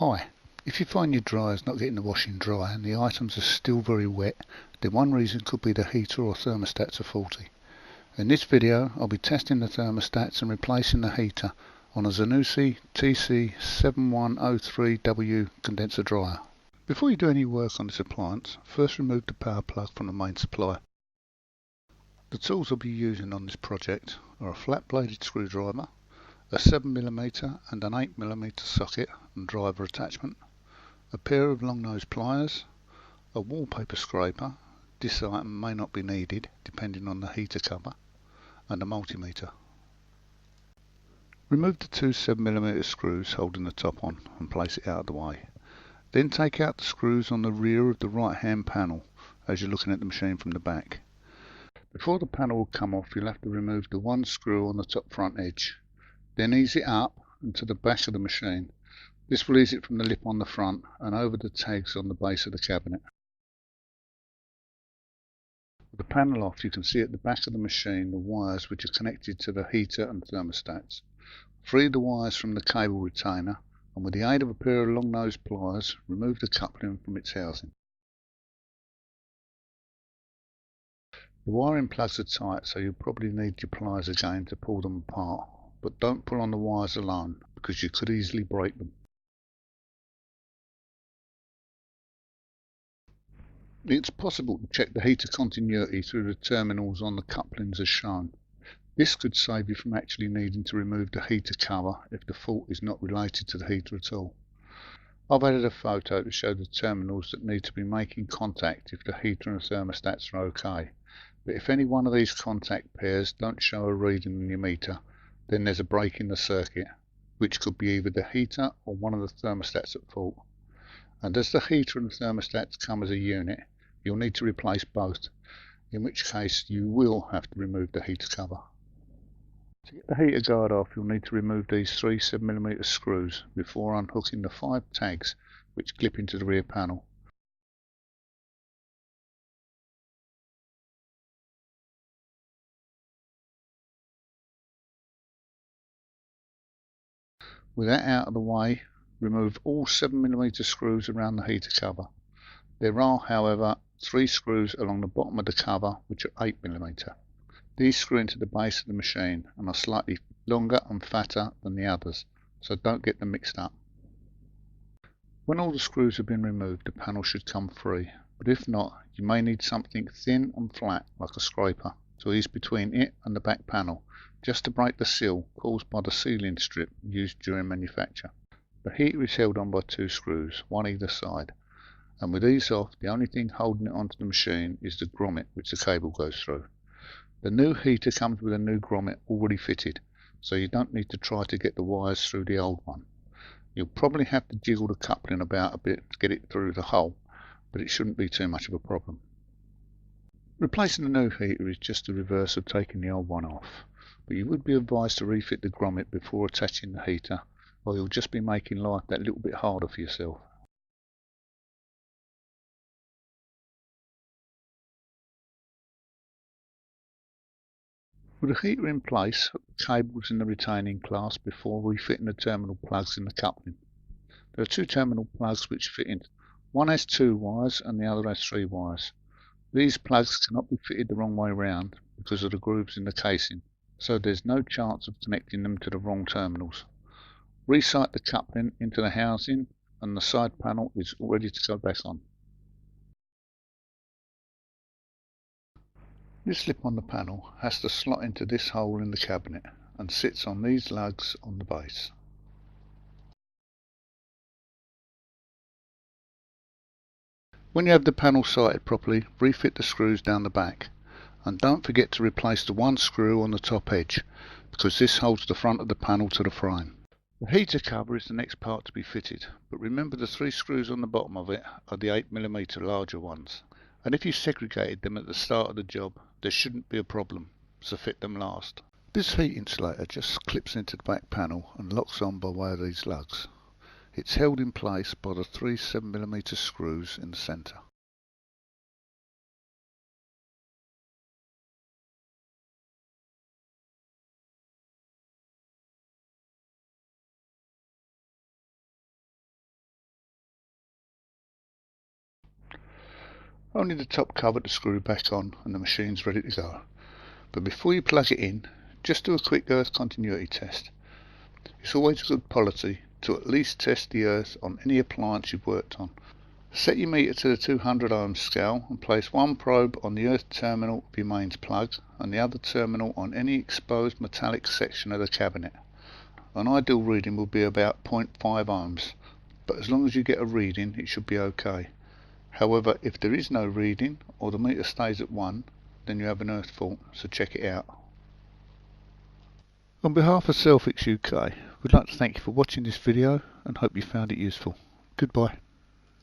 Hi, if you find your dryer's not getting the washing dry and the items are still very wet, then one reason could be the heater or thermostats are faulty. In this video I'll be testing the thermostats and replacing the heater on a Zanussi TC7103W condenser dryer. Before you do any work on this appliance, first remove the power plug from the main supply. The tools I'll be using on this project are a flat bladed screwdriver, a 7mm and an 8mm socket and driver attachment, a pair of long nose pliers, a wallpaper scraper, this item may not be needed depending on the heater cover, and a multimeter. Remove the two 7mm screws holding the top on and place it out of the way. Then take out the screws on the rear of the right hand panel as you're looking at the machine from the back. Before the panel will come off, you'll have to remove the one screw on the top front edge. Then ease it up and to the back of the machine. This will ease it from the lip on the front and over the tags on the base of the cabinet. With the panel off, you can see at the back of the machine the wires which are connected to the heater and thermostats. Free the wires from the cable retainer and with the aid of a pair of long nose pliers, remove the coupling from its housing. The wiring plugs are tight, so you'll probably need your pliers again to pull them apart, but don't pull on the wires alone because you could easily break them. It's possible to check the heater continuity through the terminals on the couplings as shown. This could save you from actually needing to remove the heater cover if the fault is not related to the heater at all. I've added a photo to show the terminals that need to be making contact if the heater and thermostats are okay. But if any one of these contact pairs don't show a reading on your meter, then there's a break in the circuit, which could be either the heater or one of the thermostats at fault. And as the heater and thermostats come as a unit, you'll need to replace both, in which case you will have to remove the heater cover. To get the heater guard off, you'll need to remove these three 7mm screws before unhooking the 5 tags which clip into the rear panel. With that out of the way, remove all 7mm screws around the heater cover. There are, however, 3 screws along the bottom of the cover which are 8mm. These screw into the base of the machine and are slightly longer and fatter than the others, so don't get them mixed up. When all the screws have been removed, the panel should come free, but if not, you may need something thin and flat like a scraper to ease between it and the back panel, just to break the seal caused by the sealing strip used during manufacture. The heater is held on by 2 screws, one either side, and with these off, the only thing holding it onto the machine is the grommet which the cable goes through. The new heater comes with a new grommet already fitted, so you don't need to try to get the wires through the old one. You'll probably have to jiggle the coupling about a bit to get it through the hole, but it shouldn't be too much of a problem. Replacing the new heater is just the reverse of taking the old one off, but you would be advised to refit the grommet before attaching the heater, or you'll just be making life that little bit harder for yourself. With the heater in place, hook the cables in the retaining clasp before refitting the terminal plugs in the coupling. There are 2 terminal plugs which fit in. One has 2 wires and the other has 3 wires. These plugs cannot be fitted the wrong way round because of the grooves in the casing, so there's no chance of connecting them to the wrong terminals. Resight the coupling into the housing and the side panel is ready to go back on. This lip on the panel has to slot into this hole in the cabinet and sits on these lugs on the base. When you have the panel sighted properly, refit the screws down the back, and don't forget to replace the one screw on the top edge because this holds the front of the panel to the frame. The heater cover is the next part to be fitted, but remember the 3 screws on the bottom of it are the 8mm larger ones, and if you segregated them at the start of the job there shouldn't be a problem, so fit them last. This heat insulator just clips into the back panel and locks on by way of these lugs. It's held in place by the 3 7mm screws in the centre. Only the top cover to screw back on and the machine's ready to go. But before you plug it in, just do a quick earth continuity test. It's always a good policy to at least test the earth on any appliance you've worked on. Set your meter to the 200 ohm scale and place one probe on the earth terminal of your mains plug and the other terminal on any exposed metallic section of the cabinet. An ideal reading will be about 0.5 ohms, but as long as you get a reading it should be okay. However, if there is no reading or the meter stays at 1, then you have an earth fault, so check it out. On behalf of Selfix UK, we'd like to thank you for watching this video and hope you found it useful. Goodbye.